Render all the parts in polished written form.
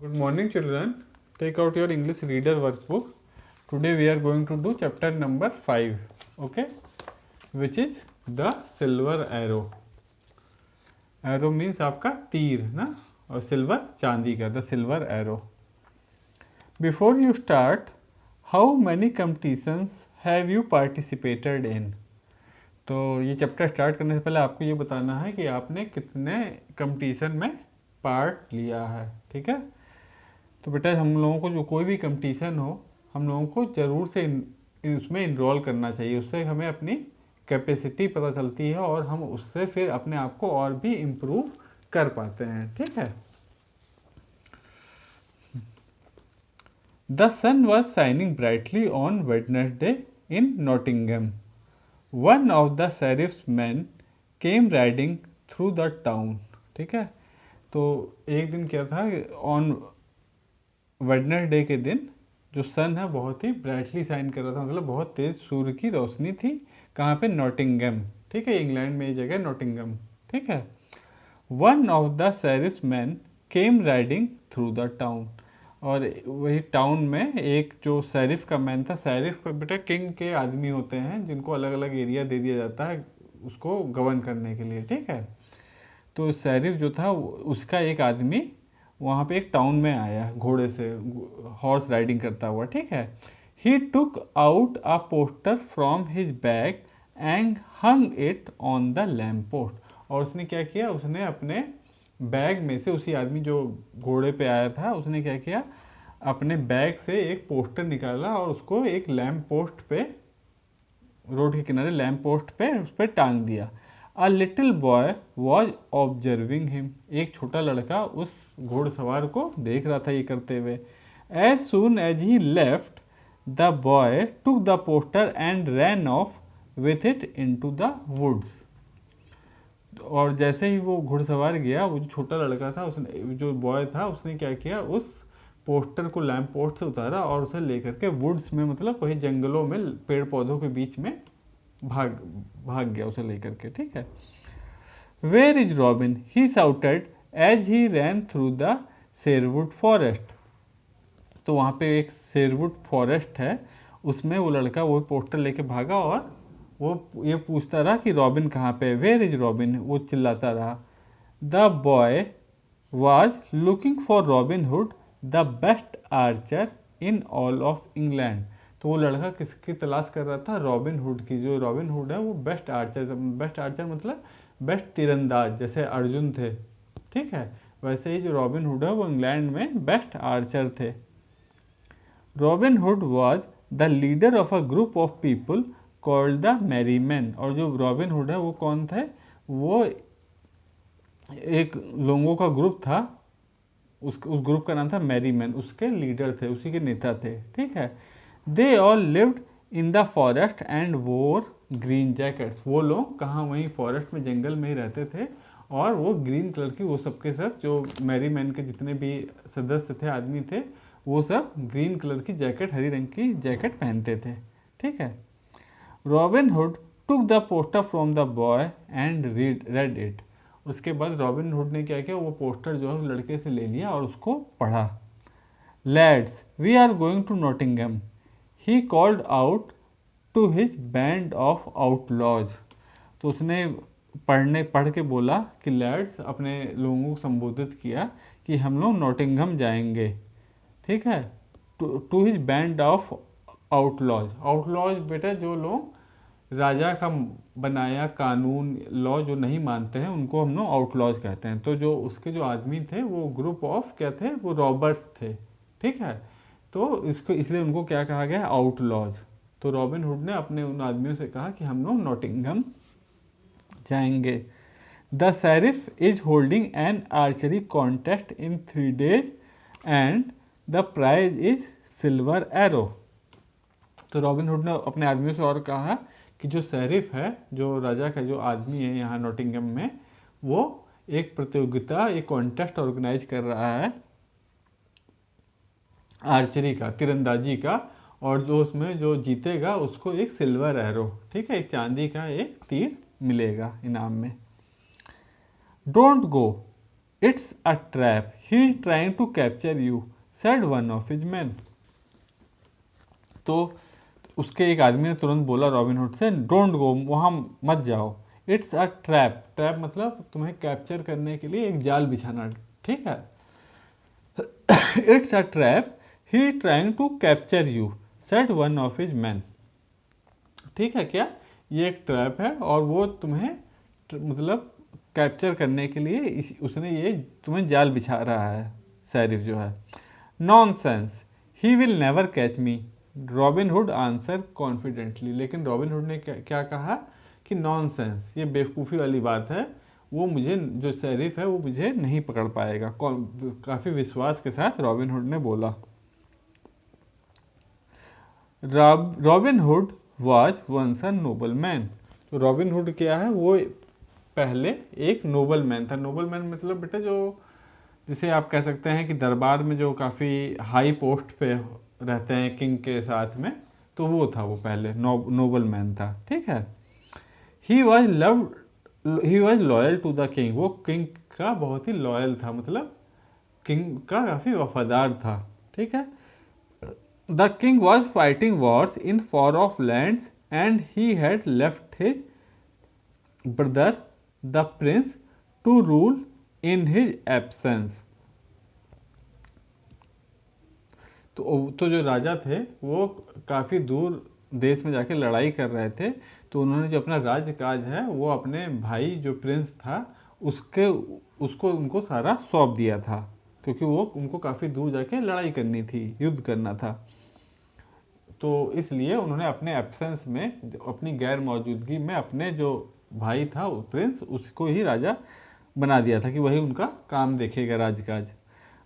Good morning, children. Take out your English reader workbook. Today we are going to do chapter number 5, okay, which is the silver arrow. Arrow means आपका तीर ना, और silver चांदी का, the silver arrow. Before you start, how many competitions have you participated in? तो ये chapter start करने से पहले आपको ये बताना है कि आपने कितने कंपटीशन में पार्ट लिया है, ठीक है। तो बेटा हम लोगों को जो कोई भी कंपटीशन हो, हम लोगों को ज़रूर से उसमें इनरोल करना चाहिए। उससे हमें अपनी कैपेसिटी पता चलती है और हम उससे फिर अपने आप को और भी इम्प्रूव कर पाते हैं, ठीक है। The sun was shining brightly on Wednesday in Nottingham. One of the sheriff's man came riding through the town, ठीक है। तो एक दिन क्या था, ऑन वेडनेसडे के दिन जो सन है बहुत ही ब्राइटली शाइन कर रहा था, मतलब बहुत तेज सूर्य की रोशनी थी। कहाँ पे? नॉटिंगम, ठीक है, इंग्लैंड में ये जगह नॉटिंगम, ठीक है। One of the sheriff's man came riding through the town, और वही टाउन में एक जो शेरिफ का मैन था, शेरिफ बेटा किंग के आदमी होते हैं जिनको अलग अलग एरिया दे दिया जाता है उसको गवर्न करने के लिए, ठीक है। तो शेरिफ जो था उसका एक आदमी वहाँ पे एक टाउन में आया घोड़े से, हॉर्स राइडिंग करता हुआ, ठीक है। He took out a poster from his bag and hung it on the lamp post, और उसने क्या किया, उसने अपने बैग में से, उसी आदमी जो घोड़े पे आया था, उसने क्या किया, अपने बैग से एक पोस्टर निकाला और उसको एक लैम्प पोस्ट पे, रोड के किनारे लैम्प पोस्ट पे उस पर टांग दिया। A little boy was observing him, एक छोटा लड़का उस घोड़सवार को देख रहा था ये करते हुए। As soon as he left the boy took the poster and ran off with it into the woods, और जैसे ही वो घुड़सवार गया, वो जो छोटा लड़का था, उसने, जो बॉय था, उसने क्या किया, उस पोस्टर को लैम्प पोस्ट से उतारा और उसे लेकर के वुड्स में, मतलब वही जंगलों में पेड़ पौधों के बीच में भाग भाग गया उसे लेकर के, ठीक है। Where is Robin, he shouted as he ran through the Sherwood forest. तो वहाँ पे एक शेरवुड फॉरेस्ट है, उसमें वो लड़का वो पोस्टर लेके भागा और वो ये पूछता रहा कि रॉबिन कहाँ पे, वेयर इज रॉबिन, वो चिल्लाता रहा। The boy was looking for robin hood the best Archer in all of England. तो वो लड़का किसकी तलाश कर रहा था? रॉबिन हुड की। जो रॉबिन हुड है वो बेस्ट आर्चर, बेस्ट आर्चर मतलब बेस्ट तीरंदाज, जैसे अर्जुन थे, ठीक है, वैसे ही जो रॉबिन हुड है वो इंग्लैंड में बेस्ट आर्चर थे। Robin Hood was the leader of a group of people called the Mary Men, और जो रॉबिन हुड है वो कौन थे? वो एक लोगों का ग्रुप था, उस ग्रुप का नाम था मैरी मैन, उसके लीडर थे, उसी के नेता थे, ठीक है। They all lived in the forest and वोर ग्रीन जैकेट्स, वो लोग कहाँ, वहीं फॉरेस्ट में, जंगल में ही रहते थे, और वो ग्रीन कलर की, वो सबके सब जो मैरी मैन के जितने भी सदस्य थे, आदमी थे, वो सब ग्रीन कलर की जैकेट, हरी रंग की जैकेट पहनते थे, ठीक है। Robin hood took the poster from the boy and read it, उसके बाद रॉबिन हुड ने क्या किया, वो पोस्टर जो है उस लड़के से ले लिया और उसको पढ़ा। Lads, we are going to Nottingham, he called out to his band of outlaws. तो उसने पढ़ के बोला कि लैड्स, अपने लोगों को संबोधित किया कि हम लोग नॉटिंगम जाएंगे, ठीक है। To his band of outlaws, outlaws बेटा जो लोग राजा का बनाया कानून, लॉ जो नहीं मानते हैं, उनको हम लोग आउटलॉज कहते हैं। तो जो उसके जो आदमी थे वो ग्रुप ऑफ क्या थे, वो रॉबर्स थे, ठीक है। तो इसको इसलिए उनको क्या कहा गया? आउटलॉज। तो रॉबिन हुड ने अपने उन आदमियों से कहा कि हम लोग नॉटिंगम जाएंगे। The sheriff is holding an archery contest in 3 days and the prize is silver arrow. तो रॉबिन हुड ने अपने आदमियों से और कहा कि जो शेरिफ है, जो राजा का जो आदमी है यहाँ नॉटिंगम में, वो एक प्रतियोगिता, एक कॉन्टेस्ट ऑर्गेनाइज कर रहा है आर्चरी का, तीरंदाजी का, और जो उसमें जो जीतेगा उसको एक सिल्वर एरो, ठीक है, एक चांदी का एक तीर मिलेगा इनाम में। Don't go, it's a trap, he is trying to capture you, said one of his man. तो उसके एक आदमी ने तुरंत बोला रॉबिनहुड से, डोंट गो, वहाँ मत जाओ। इट्स अ ट्रैप, ट्रैप मतलब तुम्हें कैप्चर करने के लिए एक जाल बिछाना, ठीक है। It's a trap, he is trying to capture you, said one of his man. ठीक है क्या, ये एक ट्रैप है और वो तुम्हें मतलब कैप्चर करने के लिए उसने ये तुम्हें जाल बिछा रहा है, शरीफ जो है। Nonsense, he will never catch me, robin hood answer confidently. लेकिन रॉबिन हुड ने क्या कहा कि नॉनसेंस, ये बेवकूफ़ी वाली बात है, वो मुझे, जो शरीफ है वो मुझे नहीं पकड़ पाएगा। काफ़ी विश्वास के साथ रॉबिन हुड ने बोला। Robin Hood was once a noble man. तो रॉबिन हुड क्या है, वो पहले एक नोबल मैन था। नोबल मैन मतलब बेटा जो, जिसे आप कह सकते हैं कि दरबार में जो काफ़ी हाई पोस्ट पे रहते हैं किंग के साथ में, तो वो था, वो पहले नोबल मैन था, ठीक है। He was loved, he was loyal to the king, वो किंग का बहुत ही लॉयल था, मतलब किंग का काफ़ी वफादार था, ठीक है। The king was fighting wars in far off lands and he had left his brother the prince to rule in his absence. तो जो राजा थे वो काफ़ी दूर देश में जाके लड़ाई कर रहे थे, तो उन्होंने जो अपना राज्यकाज है वो अपने भाई जो प्रिंस था उसके उसको उनको सारा सौंप दिया था, क्योंकि वो उनको काफ़ी दूर जाके लड़ाई करनी थी, युद्ध करना था। तो इसलिए उन्होंने अपने एब्सेंस में, अपनी गैर मौजूदगी में, अपने जो भाई था प्रिंस, उसको ही राजा बना दिया था कि वही उनका काम देखेगा, राजकाज।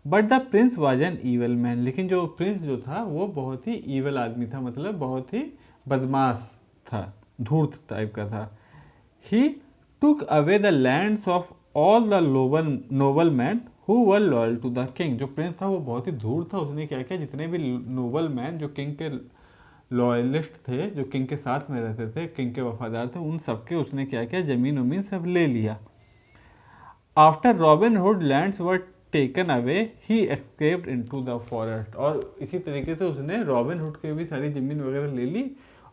But the Prince was an evil man, लेकिन जो प्रिंस जो था वो बहुत ही ईवल आदमी था, मतलब बहुत ही बदमाश था, धूर्त टाइप का था। He took away the lands of all the noble man who were loyal to the king. जो प्रिंस था वो बहुत ही धूर्त था, उसने क्या किया, जितने भी नोबल मैन जो किंग के लॉयलिस्ट थे, जो किंग के साथ में रहते थे, किंग के वफादार थे, उन सबके उसने क्या किया, ज़मीन वमीन सब ले लिया। After robin hood lands were taken away he escaped into the forest. और इसी तरीके से उसने रॉबिन हुड की भी सारी ज़मीन वगैरह ले ली,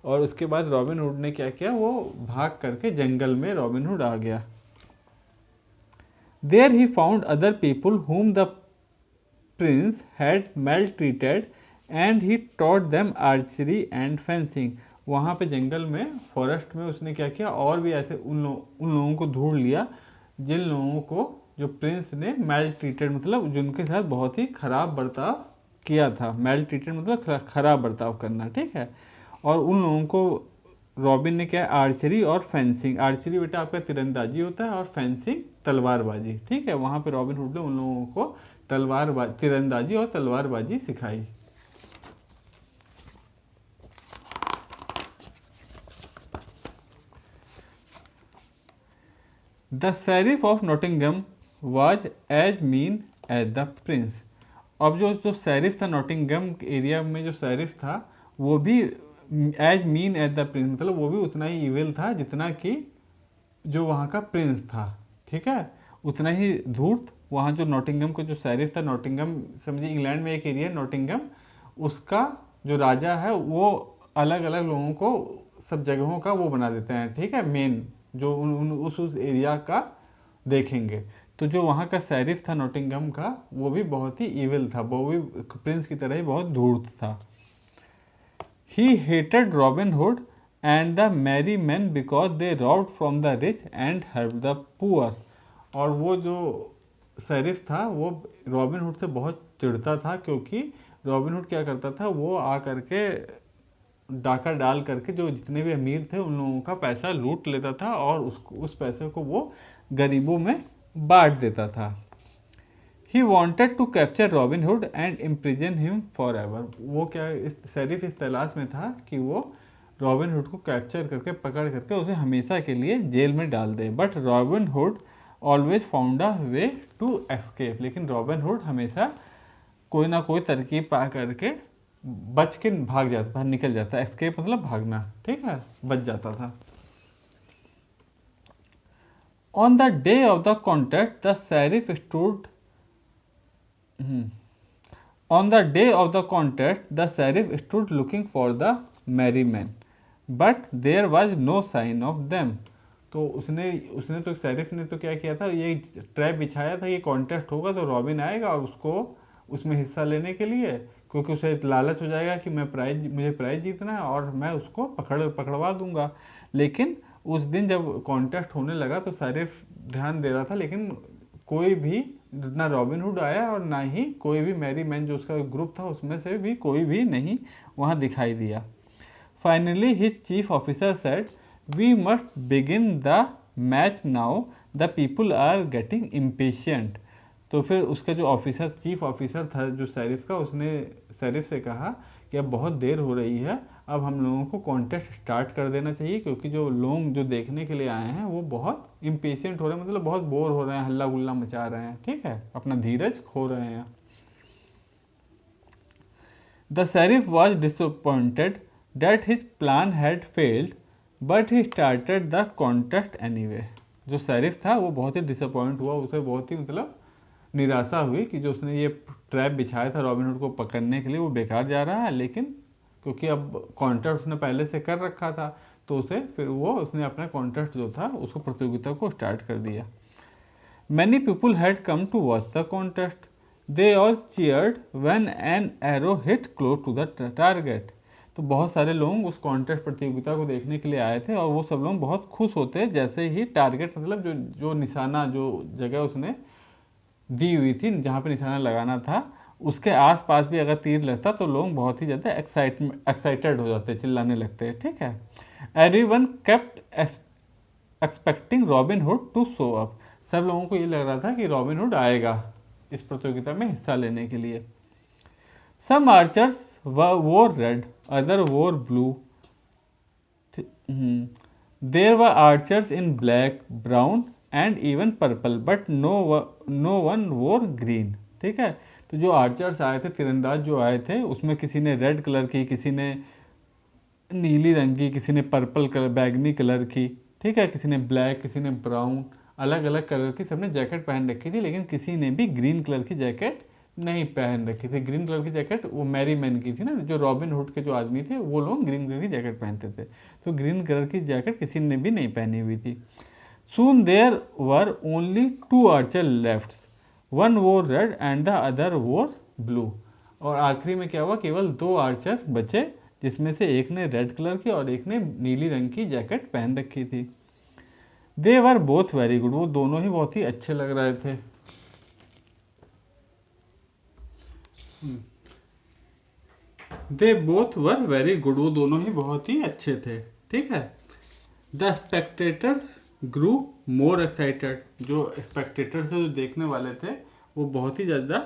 और उसके बाद रॉबिन हुड ने क्या किया, वो भाग करके जंगल में रॉबिन हुड आ गया। There he found other people whom the prince had maltreated and he taught them archery and fencing। वहाँ पे जंगल में, फॉरेस्ट में उसने क्या किया, और भी ऐसे उन लोगों को ढूंढ लिया जिन लोगों को जो प्रिंस ने मेल ट्रीटेड, मतलब जिनके साथ बहुत ही खराब बर्ताव किया था। मेल ट्रीटेड मतलब खराब बर्ताव करना, ठीक है। और उन लोगों को रॉबिन ने क्या, आर्चरी और फेंसिंग, आर्चरी बेटा आपका तीरंदाजी होता है, और फेंसिंग तलवारबाजी, ठीक है। वहाँ पे रॉबिन हुड ने उन लोगों को तीरंदाजी और तलवारबाजी सिखाई। The sheriff of Nottingham was as mean as the prince. अब जो जो शेरिफ था नॉटिंगम एरिया में, जो शेरिफ था वो भी as mean as the prince, मतलब वो भी उतना ही इविल था जितना कि जो वहाँ का प्रिंस था, ठीक है। उतना ही धूर्त वहाँ जो नॉटिंगम का जो शेरिफ था, नॉटिंगम समझिए इंग्लैंड में एक एरिया है नॉटिंगम, उसका जो राजा है वो अलग अलग लोगों को सब जगहों का वो बना देते हैं, ठीक है, मेन जो उस एरिया का देखेंगे। तो जो वहाँ का शेरिफ था नॉटिंगम का, वो भी बहुत ही इविल था, वो भी प्रिंस की तरह ही बहुत धूर्त था। He hated Robin Hood and the Mary man because they robbed from the rich and help the poor. और वो जो शेरिफ था वो रॉबिन हुड से बहुत चिढ़ता था, क्योंकि रॉबिन हुड क्या करता था, वो आ करके डाका डाल करके जो जितने भी अमीर थे उन लोगों का पैसा लूट लेता था, और उस पैसे को वो गरीबों में बांट देता था। He wanted to capture Robin Hood and imprison him for ever. वो क्या, इस शेरिफ इस तलाश में था कि वो रॉबिन हुड को कैप्चर करके, पकड़ करके उसे हमेशा के लिए जेल में डाल दे। But Robin Hood always found a way to escape. लेकिन रॉबिन हुड हमेशा कोई ना कोई तरकीब पा करके बच के भाग जाता था, निकल जाता। एस्केप मतलब भागना, ठीक है, बच जाता था। On the day of the contest, the sheriff stood. On the day of the contest, the sheriff stood looking for the merry men, but there was no sign of them. तो उसने उसने तो शेरिफ ने तो क्या किया था, ये ट्रैप बिछाया था, ये कॉन्टेस्ट होगा तो रॉबिन आएगा और उसको उसमें हिस्सा लेने के लिए, क्योंकि उसे लालच हो जाएगा कि मुझे प्राइज जीतना है और मैं उसको पकड़वा दूंगा। लेकिन उस दिन जब कॉन्टेस्ट होने लगा तो शेरिफ ध्यान दे रहा था, लेकिन कोई भी ना रॉबिन हुड आया और ना ही कोई भी मैरी मैन जो उसका ग्रुप था उसमें से भी कोई भी नहीं वहाँ दिखाई दिया। Finally his chief officer said, we must begin the match now, the people are getting impatient. तो फिर उसका जो ऑफिसर चीफ ऑफिसर था जो शेरिफ का, उसने शेरिफ से कहा कि अब बहुत देर हो रही है, अब हम लोगों को कॉन्टेस्ट स्टार्ट कर देना चाहिए, क्योंकि जो लोग जो देखने के लिए आए हैं वो बहुत इम्पेशेंट हो रहे हैं, मतलब बहुत बोर हो रहे हैं, हल्ला गुल्ला मचा रहे हैं, ठीक है, अपना धीरज खो रहे हैं। The sheriff was disappointed that his plan had failed, but he started the contest anyway. जो शेरिफ था वो बहुत ही डिसअपॉइंट हुआ, उसे बहुत ही मतलब निराशा हुई कि जो उसने ये ट्रैप बिछाया था रॉबिन हुड को पकड़ने के लिए वो बेकार जा रहा है, लेकिन क्योंकि अब कॉन्टेस्ट उसने पहले से कर रखा था तो उसे फिर उसने अपना कॉन्टेस्ट जो था उसको प्रतियोगिता को स्टार्ट कर दिया। Many people had come to watch the contest, they all cheered when an arrow hit close to the target. तो बहुत सारे लोग उस कॉन्टेस्ट प्रतियोगिता को देखने के लिए आए थे और वो सब लोग बहुत खुश होते जैसे ही टारगेट मतलब जो निशाना जो जगह उसने दी हुई थी जहाँ पे निशाना लगाना था उसके आसपास भी अगर तीर लगता तो लोग बहुत ही ज़्यादा एक्साइटेड हो जाते, चिल्लाने लगते, ठीक है। Everyone kept expecting Robin Hood to show up. सब लोगों को ये लग रहा था कि रॉबिन हुड आएगा इस प्रतियोगिता में हिस्सा लेने के लिए। Some archers wore red, other wore blue, there were archers in black, brown and even purple, but no one wore green, ठीक है। तो जो आर्चर्स आए थे, तीरंदाज जो आए थे, उसमें किसी ने रेड कलर की, किसी ने नीली रंग की, किसी ने पर्पल कलर बैगनी कलर की, ठीक है, किसी ने ब्लैक, किसी ने ब्राउन, अलग अलग कलर की सबने जैकेट पहन रखी थी, लेकिन किसी ने भी ग्रीन कलर की जैकेट नहीं पहन रखी थी। ग्रीन कलर की जैकेट वो मैरी मैन की थी ना, जो रॉबिन हुड के जो आदमी थे वो लोग ग्रीन कलर की जैकेट पहनते थे, तो ग्रीन कलर की जैकेट किसी ने भी नहीं पहनी हुई थी। Soon there were only two archer left. One wore red and the other wore blue. और आखिरी में क्या हुआ, केवल दो आर्चर बचे जिसमें से एक ने रेड कलर की और एक ने नीली रंग की जैकेट पहन रखी थी। They were both very good. वो दोनों ही बहुत ही अच्छे लग रहे थे। They both were very good. वो दोनों ही बहुत ही अच्छे थे, ठीक है। The spectators grew more excited. जो स्पेक्टेटर्स जो देखने वाले थे वो बहुत ही ज़्यादा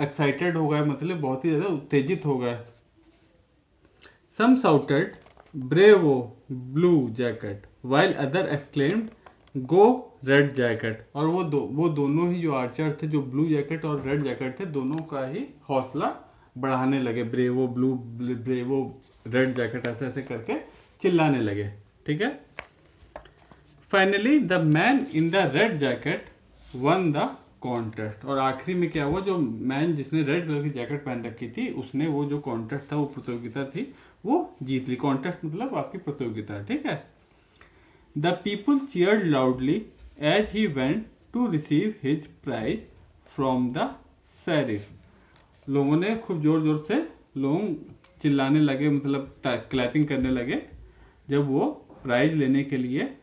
एक्साइटेड हो गए, मतलब बहुत ही ज़्यादा उत्तेजित हो गए। Some shouted bravo blue jacket while other exclaimed go red jacket. और वो दोनों ही जो आर्चर थे, जो ब्लू जैकेट और रेड जैकेट थे, दोनों का ही हौसला बढ़ाने लगे, bravo blue bravo red jacket ऐसे ऐसे करके चिल्लाने लगे, ठीक है। Finally the man in the red jacket won the contest. और आखिरी में क्या हुआ, जो मैन जिसने रेड कलर की जैकेट पहन रखी थी उसने वो जो कॉन्टेस्ट था, वो प्रतियोगिता थी, वो जीत ली। कॉन्टेस्ट मतलब आपकी प्रतियोगिता, ठीक है। The people cheered loudly as he went to receive his prize from the sheriff. लोगों ने खूब जोर जोर से लोग चिल्लाने लगे, मतलब क्लैपिंग करने लगे जब वो प्राइज लेने के लिए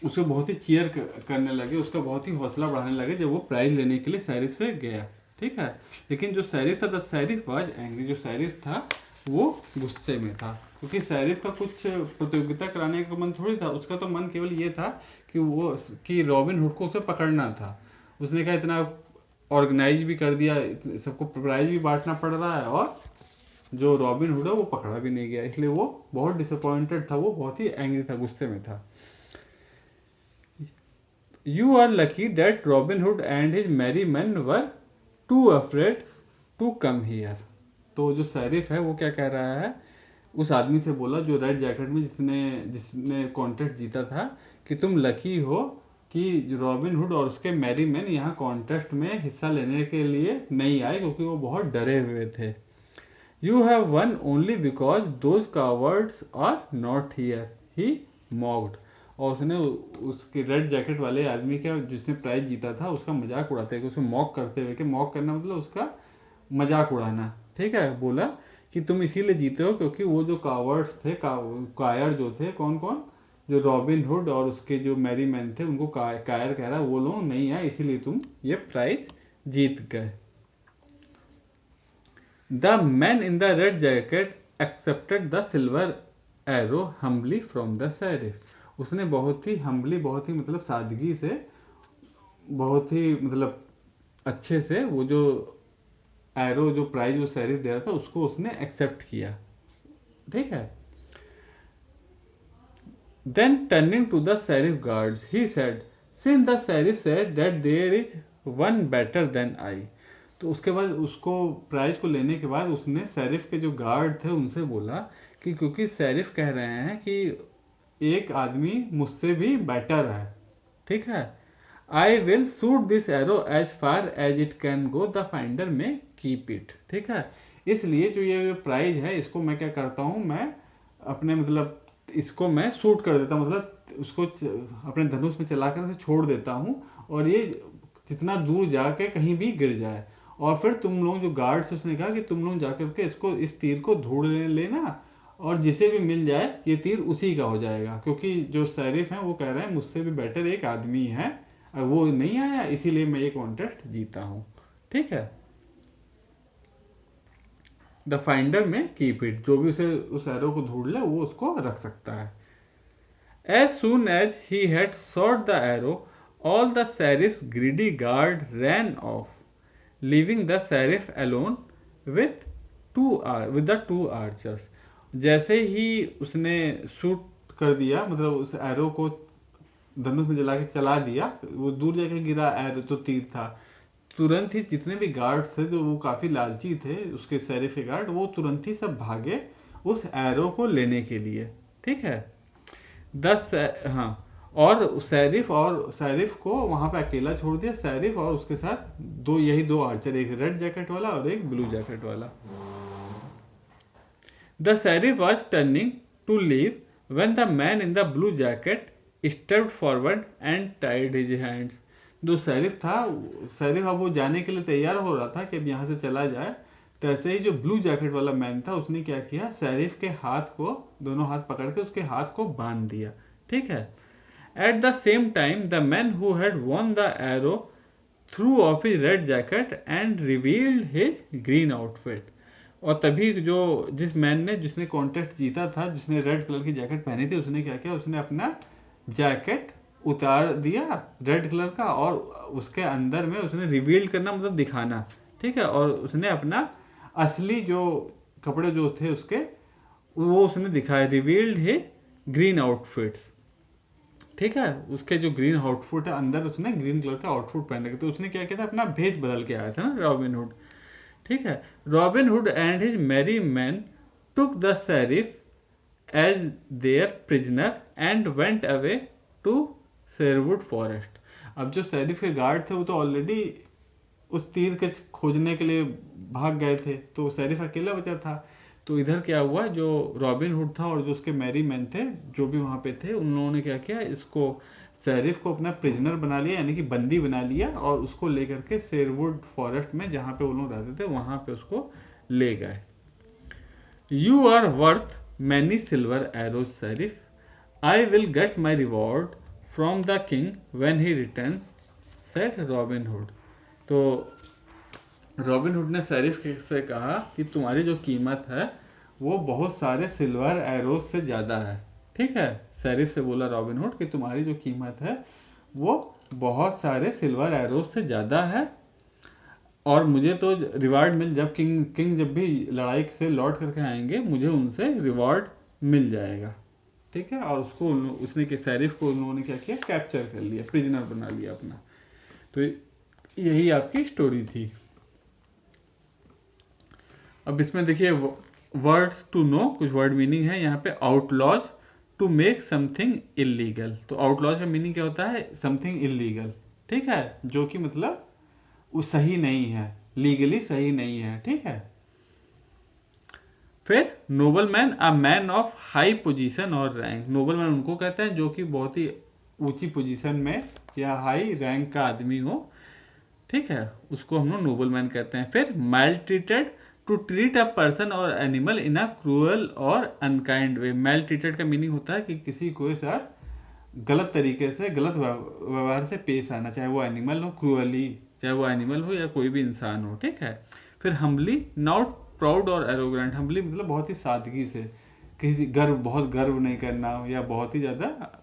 उसे बहुत ही चीयर करने लगे, उसका बहुत ही हौसला बढ़ाने लगे जब वो प्राइज लेने के लिए शेरिफ से गया, ठीक है। लेकिन जो शेरिफ था, द शेरिफ वाज एंग्री, जो शेरिफ था वो गुस्से में था, क्योंकि शेरिफ का कुछ प्रतियोगिता कराने का मन थोड़ी था, उसका तो मन केवल ये था कि रॉबिन हुड को उसे पकड़ना था। उसने कहा इतना ऑर्गेनाइज भी कर दिया, सबको प्राइज भी बांटना पड़ रहा है और जो रॉबिन हुड है वो पकड़ा भी नहीं गया, इसलिए वो बहुत डिसअपॉइंटेड था, वो बहुत ही एंग्री था, गुस्से में था। You are lucky that Robin Hood and his merry men were too afraid to come here. तो जो शेरिफ है वो क्या कह रहा है, उस आदमी से बोला जो रेड जैकेट में जिसने जिसने कॉन्टेस्ट जीता था कि तुम लकी हो कि रॉबिन हुड और उसके मैरी मैन यहाँ कॉन्टेस्ट में हिस्सा लेने के लिए नहीं आए क्योंकि वो बहुत डरे हुए थे। You have won only because those cowards are not here, he mocked. और उसने उसके रेड जैकेट वाले आदमी का जिसने प्राइज जीता था उसका मजाक उड़ाते हुए, उसे मॉक करते हुए, कि मॉक करना मतलब उसका मजाक उड़ाना, ठीक है, बोला कि तुम इसीलिए जीते हो क्योंकि वो जो कावर्ड्स थे, कायर जो थे, कौन कौन, जो रॉबिन हुड और उसके जो मैरी मैन थे उनको कायर कह रहा, वो लोग नहीं आए इसीलिए तुम ये प्राइज जीत गए। The man in the red jacket accepted the silver arrow humbly from the sheriff. उसने बहुत ही हम्बली, बहुत ही मतलब सादगी से, बहुत ही मतलब अच्छे से वो जो एरो जो प्राइज वो शेरिफ दे रहा था उसको उसने एक्सेप्ट किया, ठीक है। Then turning to the sheriff guards he said, since the sheriff said that there is one better than I. तो उसके बाद उसको प्राइज को लेने के बाद उसने शेरिफ के जो गार्ड थे उनसे बोला कि क्योंकि शेरिफ कह रहे हैं कि एक आदमी मुझसे भी बेटर है, ठीक है, I will shoot this arrow as far as it can go, the finder may keep it, ठीक है। इसलिए जो ये प्राइज है इसको मैं क्या करता हूँ, मैं अपने मतलब इसको मैं शूट कर देता हूँ, मतलब उसको अपने धनुष में चलाकर से छोड़ देता हूँ और ये जितना दूर जाके कहीं भी गिर जाए। और फिर तुम लोग जो गार्ड्स, उसने कहा कि तुम लोग जाकर के इसको, इस तीर को ढूंढ लेना और जिसे भी मिल जाए ये तीर उसी का हो जाएगा, क्योंकि जो शेरिफ हैं वो कह रहे हैं मुझसे भी बेटर एक आदमी है, वो नहीं आया इसीलिए मैं ये कॉन्टेस्ट जीता हूँ, ठीक है। The finder may keep it, जो भी उसे उस एरो को ढूंढ ले वो उसको रख सकता है। As soon as he had shot the arrow all the sheriff's greedy guard ran off, leaving the sheriff alone with with the two archers. जैसे ही उसने शूट कर दिया, मतलब उस एरो को धनुष में जला के चला दिया, वो दूर जाके गिरा एरो, तो तीर था, तुरंत ही जितने भी गार्ड्स थे जो वो काफ़ी लालची थे उसके शेरिफ के गार्ड, वो तुरंत ही सब भागे उस एरो को लेने के लिए, ठीक है। हाँ, और शेरिफ को वहाँ पे अकेला छोड़ दिया, शेरिफ और उसके साथ यही दो आर्चर, एक रेड जैकेट वाला और एक ब्लू जैकेट वाला। The sheriff was turning to leave when the man in the blue jacket stepped forward and tied his hands. जो शेरिफ था, शेरिफ अब वो जाने के लिए तैयार हो रहा था कि अब यहाँ से चला जाए, तैसे ही जो ब्लू जैकेट वाला मैन था उसने क्या किया, शेरिफ के हाथ को, दोनों हाथ पकड़ के उसके हाथ को बांध दिया, ठीक है। At the same time the man who had won the arrow through of his red jacket and revealed his green outfit. और तभी जो जिस मैन ने, जिसने कॉन्टेस्ट जीता था, जिसने रेड कलर की जैकेट पहनी थी, उसने क्या किया, उसने अपना जैकेट उतार दिया रेड कलर का और उसके अंदर में उसने रिवील करना मतलब दिखाना, ठीक है, और उसने अपना असली जो कपड़े जो थे उसके वो उसने दिखाया, रिवील्ड ही ग्रीन आउटफिट्स, ठीक है। उसके जो ग्रीन आउटफिट है अंदर उसने ग्रीन कलर का आउटफिट पहन रखा, तो उसने क्या किया था, अपना भेष बदल के आया था ना रॉबिन हुड, ठीक है। Robin Hood and his merry men took the sheriff as their prisoner and went away to Sherwood Forest. अब जो शेरिफ के गार्ड थे वो तो ऑलरेडी उस तीर के खोजने के लिए भाग गए थे, तो शेरिफ अकेला बचा था। तो इधर क्या हुआ, जो रॉबिन हुड था और जो उसके मैरी मैन थे जो भी वहाँ पे थे, उन लोगों ने क्या किया, इसको शेरिफ को अपना प्रिजनर बना लिया, यानी कि बंदी बना लिया, और उसको लेकर के शेरवुड फॉरेस्ट में जहाँ पे वो लोग रहते थे वहाँ पे उसको ले गए। You are worth many silver arrows sheriff, I will get my reward from the king when he return, said Robin Hood. तो रॉबिन हुड ने शेरिफ से कहा कि तुम्हारी जो कीमत है वो बहुत सारे सिल्वर एरोज से ज़्यादा है, ठीक है। शेरिफ से बोला रॉबिन हुड कि तुम्हारी जो कीमत है वो बहुत सारे सिल्वर एरोज से ज़्यादा है, और मुझे तो रिवार्ड मिल, जब किंग जब भी लड़ाई से लौट करके आएंगे मुझे उनसे रिवॉर्ड मिल जाएगा, ठीक है। और उसको उसने के शेरिफ को उन्होंने क्या किया, कैप्चर कर लिया, प्रिजनर बना लिया अपना। तो यही आपकी स्टोरी थी। अब इसमें देखिए वर्ड्स टू नो, कुछ वर्ड मीनिंग है यहाँ पे। Outlaws, to make something illegal. तो आउटलॉज का मीनिंग क्या होता है? समथिंग इलीगल, ठीक है, जो कि मतलब वो सही नहीं है, लीगली सही नहीं है, ठीक है। फिर noble man, a man of high position और रैंक। नोबल मैन उनको कहते हैं जो कि बहुत ही ऊंची पोजीशन में या हाई रैंक का आदमी हो, ठीक है, उसको हम लोग नोबल मैन कहते हैं। फिर mild treated, to treat a person or animal in a cruel or unkind way. Mild treated का मीनिंग होता है कि किसी को साथ गलत तरीके से, गलत व्यवहार से पेश आना, चाहे वो एनिमल हो, क्रूअली, चाहे वो एनिमल हो या कोई भी इंसान हो, ठीक है। फिर हम्बली, नॉट प्राउड और एरोगेंट। हम्बली मतलब बहुत ही सादगी से, किसी गर्व, बहुत गर्व नहीं करना या बहुत ही ज़्यादा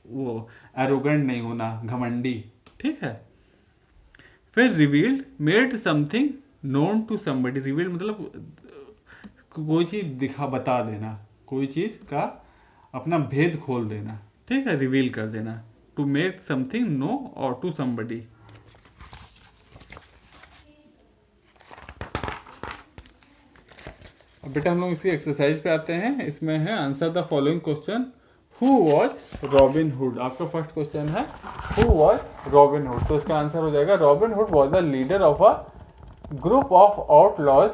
वो एरोगेंट नहीं होना, घमंडी, ठीक है। फिर revealed, made something known to somebody. Revealed मतलब कोई चीज़ दिखा, बता देना, कोई चीज़ का अपना भेद खोल देना, ठीक है, रिवील कर देना। टू मेक समथिंग नो और टू समबडी। अब बेटा हम लोग इसी एक्सरसाइज पे आते हैं। इसमें है answer the following question. Who was Robin Hood? आपका फर्स्ट क्वेश्चन है हु वॉज रॉबिन हुड, तो इसका आंसर हो जाएगा Robin Hood was the leader of a group of outlaws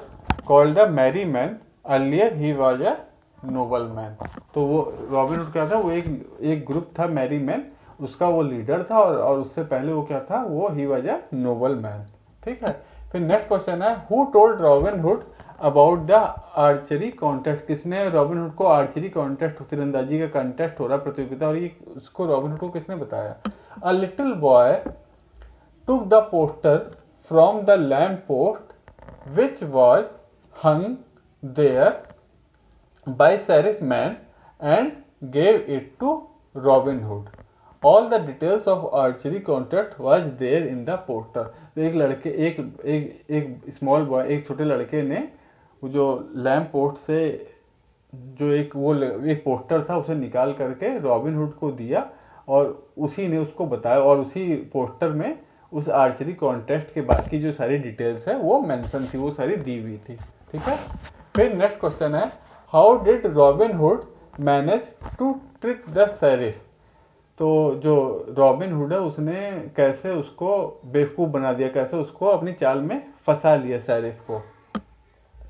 called the Mary men, earlier he was a noble man. तो वो robin Hood क्या था? वो एक ग्रुप था मैरी मैन, उसका वो लीडर था, और उससे पहले वो क्या था? वो ही वॉज अ नोबल मैन, ठीक है। फिर नेक्स्ट क्वेश्चन है who told robin hood about the archery contest? किसने रॉबिन हुड को आर्चरी कॉन्टेस्ट, तीरंदाजी का कॉन्टेस्ट हो रहा प्रतियोगिता, और ये उसको रॉबिन हुड को किसने बताया? A little boy took the poster from the lamp post which was hung there by sheriff man and gave it to Robin Hood. All the details of archery contest was there in the poster. तो एक लड़के, एक small boy, एक छोटे लड़के ने वो जो लैम्प पोस्ट से जो एक पोस्टर था उसे निकाल करके रॉबिन हुड को दिया, और उसी ने उसको बताया, और उसी पोस्टर में उस आर्चरी कॉन्टेस्ट के बाकी जो सारी डिटेल्स है वो मेंशन थी, वो सारी दी हुई थी, ठीक है। फिर नेक्स्ट क्वेश्चन है how did Robin Hood manage to trick the sheriff? तो जो रॉबिन हुड है उसने कैसे उसको बेवकूफ़ बना दिया, कैसे उसको अपनी चाल में फंसा लिया शेरिफ को?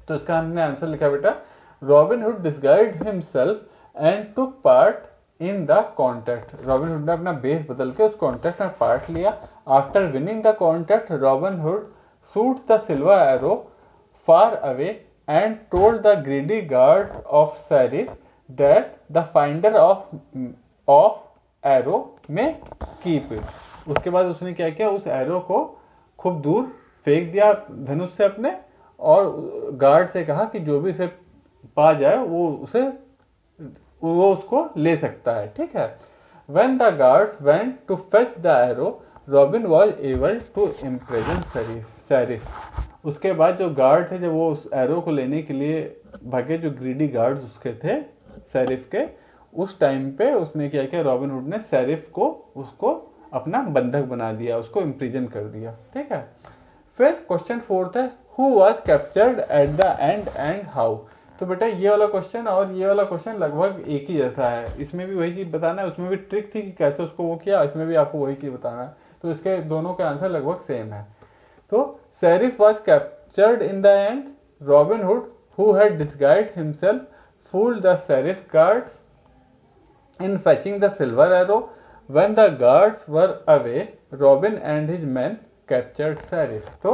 तो इसका हमने आंसर लिखा बेटा robin hood disguised himself and took part in the contest. Robin Hood ने अपना बेस बदल के उस कॉन्टेस्ट में पार्ट लिया। After winning the contest Robin hood shoot the silver arrow far away and told the greedy guards of sheriff that the finder of arrow में keep it. उसके बाद उसने क्या किया? उस एरो को खूब दूर फेंक दिया धनुष से अपने, और गार्ड से कहा कि जो भी इसे पा जाए वो उसको ले सकता है, ठीक है। When the guards went to fetch the arrow, Robin was able to imprison sheriff. उसके बाद जो गार्ड थे, जब वो उस एरो को लेने के लिए भागे, जो ग्रीडी गार्ड्स उसके थे शेरिफ के, उस टाइम पे उसने क्या किया? रॉबिन हुड ने शेरिफ को उसको अपना बंधक बना दिया, उसको इम्प्रिजन कर दिया, ठीक है। फिर क्वेश्चन फोर्थ है who was captured at the end and how? तो बेटा ये वाला क्वेश्चन और ये वाला क्वेश्चन लगभग एक ही जैसा है, इसमें भी वही चीज़ बताना है, उसमें भी ट्रिक थी कि कैसे उसको वो किया, इसमें भी आपको वही चीज़ बताना है, तो इसके दोनों के आंसर लगभग सेम है। तो sheriff was captured in the end, robin hood who had disguised himself fooled the sheriff guards in fetching the silver arrow. When the guards were away, Robin and his men captured sheriff. तो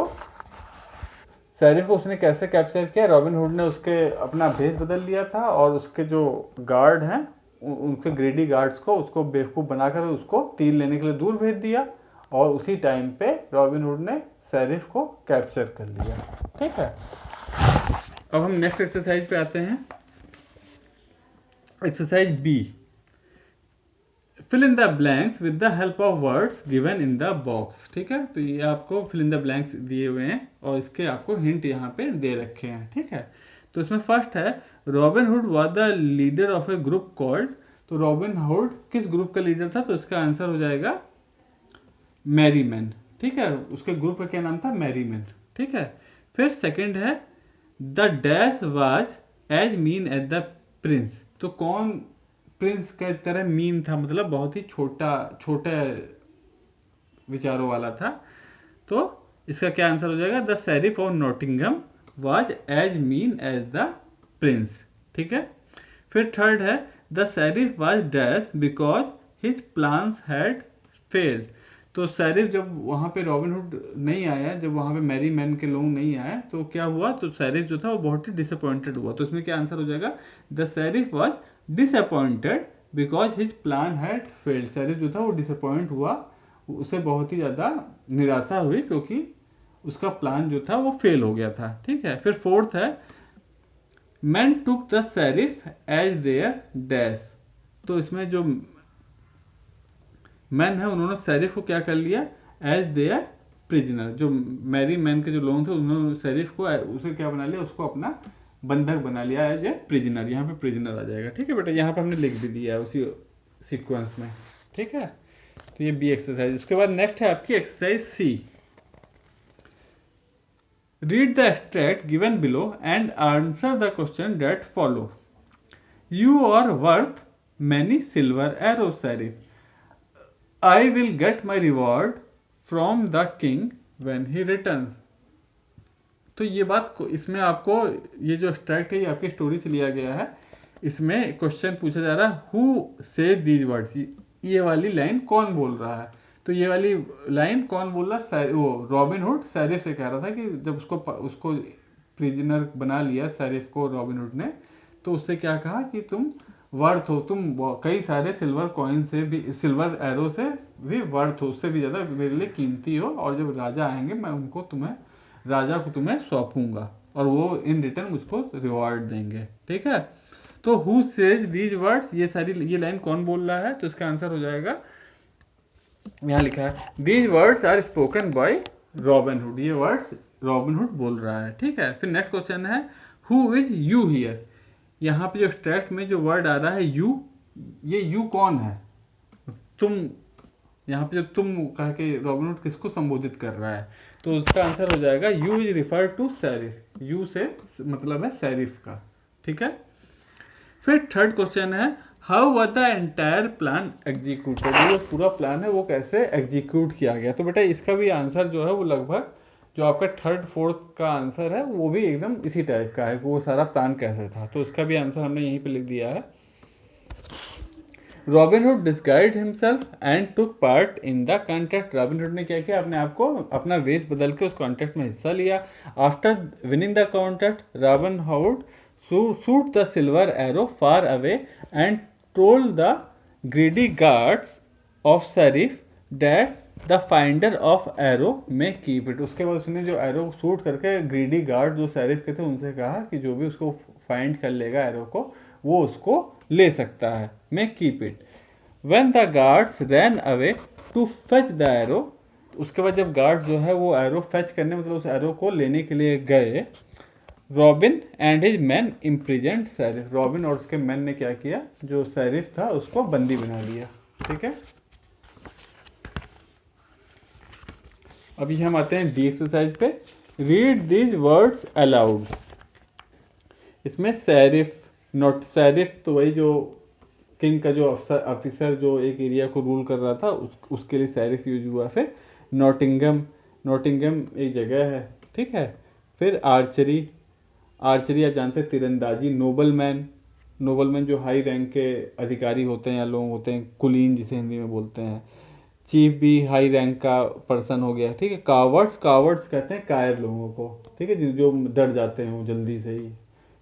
sheriff को उसने कैसे capture किया? Robin Hood ने उसके अपना भेष बदल लिया था, और उसके जो गार्ड हैं उनके ग्रेडी गार्ड्स को उसको बेवकूफ़ बनाकर उसको तीर लेने के लिए दूर भेज दिया, और उसी टाइम पे रॉबिन हुड ने शेरिफ को कैप्चर कर लिया, ठीक है। अब हम नेक्स्ट एक्सरसाइज पे आते हैं, exercise B. Fill in the blanks with the help of words given in the box, ठीक है। तो ये आपको फिल इन द ब्लैंक्स दिए हुए हैं, और इसके आपको हिंट यहाँ पे दे रखे हैं, ठीक है। तो इसमें फर्स्ट है Robin Hood was the leader of A group called. तो रॉबिन हुड किस ग्रुप का लीडर था? तो इसका आंसर हो जाएगा मैरी मैन, ठीक है। उसके ग्रुप का क्या नाम था? मैरी मैन, ठीक है। फिर सेकेंड है the dash was as mean as the prince. तो कौन प्रिंस का तरह मीन था, मतलब बहुत ही छोटे विचारों वाला था। तो इसका क्या आंसर हो जाएगा, the sheriff of Nottingham was as mean as the prince. ठीक है। फिर थर्ड है, the sheriff was dash because his plans had failed. तो शेरिफ जब वहाँ पे रॉबिन हुड नहीं आया, जब वहाँ पे मैरी मैन के लोग नहीं आए, तो क्या हुआ, तो शेरिफ जो था वो बहुत ही डिसअपॉइंटेड हुआ। तो इसमें क्या आंसर हो जाएगा, the sheriff was disappointed because his plan had failed. Sheriff जो था वो डिसअपॉइंट हुआ, उसे बहुत ही ज़्यादा निराशा हुई क्योंकि उसका प्लान जो था वो फेल हो गया था। ठीक है। फिर फोर्थ है, man took the sheriff as their dash. तो इसमें जो मैन है उन्होंने शेरिफ को क्या कर लिया, एज देयर प्रिजनर। जो मैरी मैन के जो लोग थे उन्होंने शेरिफ को उसे क्या बना लिया, उसको अपना बंधक बना लिया एज ए प्रिजनर। यहाँ पे प्रिजनर आ जाएगा। ठीक है बेटा, यहाँ पे हमने लिख भी दिया है उसी सीक्वेंस में। ठीक है। तो ये बी एक्सरसाइज। उसके बाद नेक्स्ट है आपकी exercise C. Read the extract given below and answer the question that follow. You are worth many silver arrow sheriff. I will get my reward from the king when he returns। तो ये बात को इसमें आपको ये जो extract है ये आपकी स्टोरी से लिया गया है। इसमें क्वेश्चन पूछा जा रहा है, हु से दीज वर्ड्स। ये वाली लाइन कौन बोल रहा है। तो ये वाली लाइन कौन बोल रहा है, वो रॉबिन हुड शेरिफ से कह रहा था कि जब उसको प्रिजनर बना लिया शेरिफ को रॉबिन हुड ने, तो उससे क्या कहा कि तुम वर्थ हो, तुम कई सारे सिल्वर कॉइन से भी, सिल्वर एरो से भी वर्थ हो, उससे भी ज़्यादा मेरे लिए कीमती हो, और जब राजा आएंगे मैं उनको राजा को तुम्हें सौंपूंगा और वो इन रिटर्न मुझको रिवॉर्ड देंगे। ठीक है। तो हु सेज दीज वर्ड्स, ये लाइन कौन बोल रहा है, तो इसका आंसर हो जाएगा, यहाँ लिखा है these words are spoken by Robin Hood. ये वर्ड्स रॉबिन हुड बोल रहा है। ठीक है। फिर नेक्स्ट क्वेश्चन है, हु इज यू हियर। यहाँ पे जो एक्सट्रैक्ट में जो वर्ड आ रहा है यू, ये यू कौन है, तुम। यहाँ पे जो तुम कह के रॉबिन हुड किसको संबोधित कर रहा है, तो उसका आंसर हो जाएगा you is refer to sheriff. You से मतलब है शेरिफ का। ठीक है। फिर थर्ड क्वेश्चन है, how was the entire plan executed. जो पूरा प्लान है वो कैसे एग्जीक्यूट किया गया। तो बेटा इसका भी आंसर जो है वो लगभग जो आपका थर्ड फोर्थ का आंसर है वो भी एकदम इसी टाइप का है, वो सारा प्लान कैसे था। तो उसका भी आंसर हमने यहीं पे लिख दिया है। Robin Hood disguised himself and took part in the contest. Robin Hood ने क्या किया, अपने आप को अपना वेश बदल के उस कॉन्टेस्ट में हिस्सा लिया। After winning the contest Robin hood shoot the silver arrow far away and told the greedy guards of sheriff that the finder of arrow में कीप इट। उसके बाद उसने जो एरो शूट करके ग्रीडी गार्ड जो शेरिफ के थे उनसे कहा कि जो भी उसको फाइंड कर लेगा एरो को वो उसको ले सकता है, may keep it. When the guards ran away to fetch the arrow. उसके बाद जब गार्ड जो है वो एरो फेच करने मतलब उस एरो को लेने के लिए गए, robin and his man इम्प्रिजेंट sheriff. Robin और उसके मैन ने क्या किया, जो शेरिफ था उसको बंदी बना लिया। ठीक है। अभी हम आते हैं डी एक्सरसाइज पे। Read these words allowed. इसमें शेरिफ, नॉट शेरिफ तो वही जो किंग का जो ऑफिसर जो एक एरिया को रूल कर रहा था उसके लिए शेरिफ यूज हुआ। फिर नॉटिंघम, नॉटिंघम एक जगह है। ठीक है। फिर आर्चरी, आर्चरी आप जानते हैं तीरंदाजी। नोबलमैन, नोबलमैन जो हाई रैंक के अधिकारी होते हैं या लोग होते हैं, कुलीन जिसे हिंदी में बोलते हैं। चीफ भी हाई रैंक का पर्सन हो गया। ठीक है। कावर्ड्स, कावर्ड्स कहते हैं कायर लोगों को। ठीक है। जो डर जाते हैं वो जल्दी से ही,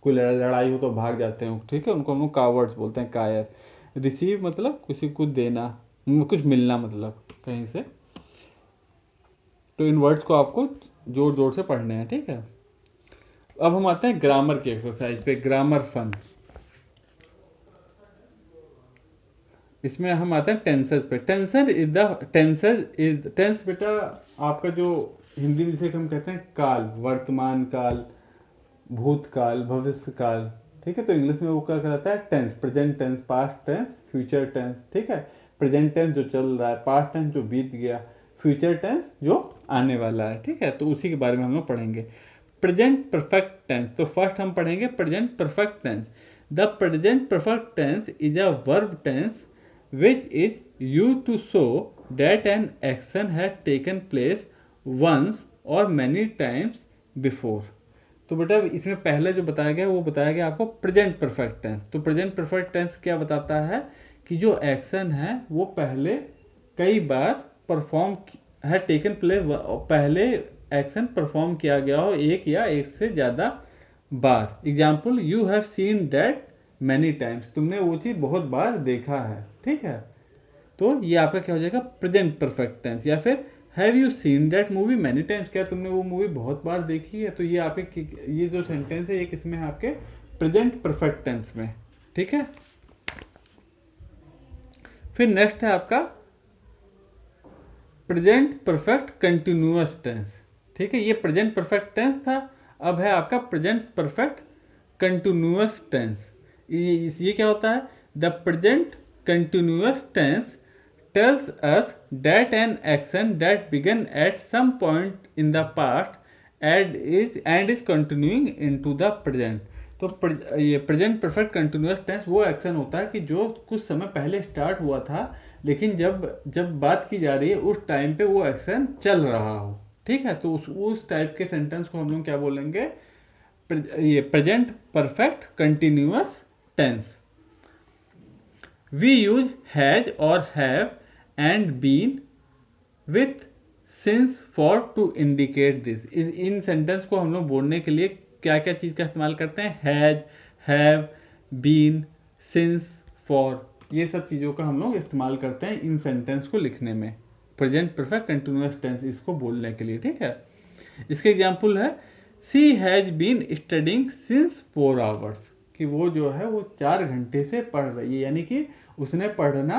कोई लड़ाई हो तो भाग जाते हैं। ठीक है। उनको हम लोग कावर्ड्स बोलते हैं, कायर। रिसीव मतलब किसी को देना, कुछ मिलना मतलब कहीं से। तो इन वर्ड्स को आपको जोर जोर से पढ़ने हैं। ठीक है। अब हम आते हैं ग्रामर की एक्सरसाइज पे, ग्रामर फन। इसमें हम आते हैं टेंसेस पे। टेंस बेटा आपका जो हिंदी में जिसे हम कहते हैं काल, वर्तमान काल, भूतकाल, भविष्य काल। ठीक है। तो इंग्लिश में वो क्या कहलाता है, tense. Present tense, past tense, future tense. ठीक है। प्रेजेंट टेंस जो चल रहा है, पास्ट टेंस जो बीत गया, फ्यूचर टेंस जो आने वाला है। ठीक है। तो उसी के बारे में हम लोग पढ़ेंगे। Present perfect tense. तो फर्स्ट हम पढ़ेंगे present perfect tense. The present perfect tense is a verb tense which is used to show that an action has taken place once or many times before। तो बेटा इसमें पहले जो बताया गया वो बताया गया आपको प्रेजेंट परफेक्ट टेंस। तो प्रेजेंट परफेक्ट टेंस क्या बताता है कि जो एक्शन है वो पहले कई बार परफॉर्म है टेकन प्लेस, पहले एक्शन परफॉर्म किया गया हो एक या एक से ज़्यादा बार। Example, you have seen that many times, तुमने वो चीज़ बहुत बार देखा है। ठीक है, तो ये आपका क्या हो जाएगा प्रेजेंट परफेक्ट टेंस। या फिर have you seen that movie many times, क्या तुमने वो मूवी बहुत बार देखी है। तो ये आपके ये जो सेंटेंस है ये किसमें है आपके प्रेजेंट परफेक्ट टेंस में। ठीक है, फिर नेक्स्ट है आपका प्रेजेंट परफेक्ट कंटिन्यूअस टेंस। ठीक है, ये प्रेजेंट परफेक्ट टेंस था, अब है आपका प्रेजेंट परफेक्ट कंटिन्यूअस टेंस। ये क्या होता है, the present continuous tense tells us that an action that began at some point in the past and is continuing into the present। तो ये प्रेजेंट परफेक्ट कंटिन्यूअस टेंस वो action होता है कि जो कुछ समय पहले स्टार्ट हुआ था लेकिन जब बात की जा रही है उस टाइम पे वो एक्शन चल रहा हो। ठीक है, तो उस टाइप के सेंटेंस को हम लोग क्या बोलेंगे, ये present perfect continuous tense. We use has और have and been with since for to indicate this. इन सेंटेंस को हम लोग बोलने के लिए क्या क्या चीज़ का इस्तेमाल करते हैं, has, have, been, since, for, ये सब चीज़ों का हम लोग इस्तेमाल करते हैं इन सेंटेंस को लिखने में, प्रेजेंट परफेक्ट कंटिन्यूअस टेंस इसको बोलने के लिए। ठीक है, इसके एग्जाम्पल है she has been studying since 4 hours, कि वो जो है वो 4 घंटे से पढ़ रही है, यानी कि उसने पढ़ना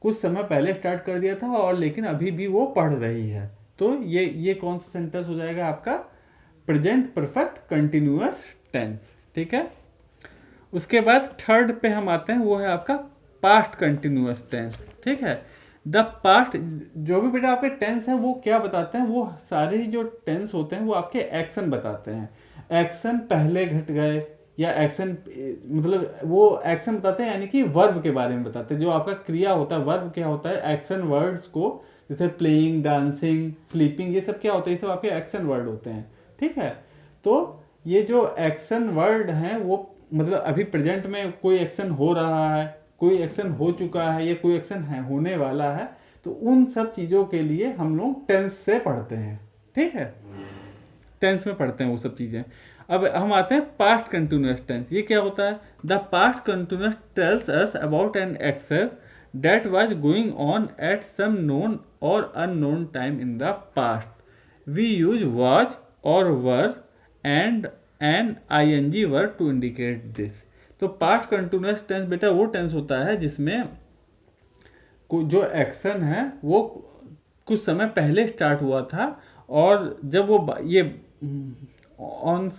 कुछ समय पहले स्टार्ट कर दिया था और लेकिन अभी भी वो पढ़ रही है। तो ये कौन सा सेंटेंस हो जाएगा आपका प्रेजेंट परफेक्ट कंटिन्यूअस टेंस। ठीक है, उसके बाद थर्ड पे हम आते हैं, वो है आपका पास्ट कंटिन्यूअस टेंस। ठीक है, द पास्ट, जो भी बेटा आपके टेंस है वो क्या बताते हैं, वो सारे ही जो टेंस होते हैं वो आपके एक्शन बताते हैं। एक्शन पहले घट गए या एक्शन मतलब वो एक्शन बताते हैं, यानी कि वर्ब के बारे में बताते हैं। जो आपका क्रिया होता है, वर्ब क्या होता है, एक्शन वर्ड्स को, जैसे प्लेइंग, डांसिंग, स्लीपिंग, ये सब क्या होता है, ये सब आपके एक्शन वर्ड होते हैं। ठीक है, तो ये जो एक्शन वर्ड हैं वो मतलब अभी प्रेजेंट में कोई एक्शन हो रहा है, कोई एक्शन हो चुका है या कोई एक्शन है होने वाला है, तो उन सब चीज़ों के लिए हम लोग टेंस से पढ़ते हैं। ठीक है, टेंस में पढ़ते हैं वो सब चीज़ें। अब हम आते हैं पास्ट कंटिन्यूअस टेंस। ये क्या होता है, the past continuous tells us about an action that was going on at some known और unknown time in the past. We use was और were and an ing word to indicate this. तो past continuous tense बेटा वो tense होता है जिसमें जो action है वो कुछ समय पहले स्टार्ट हुआ था और जब वो ये on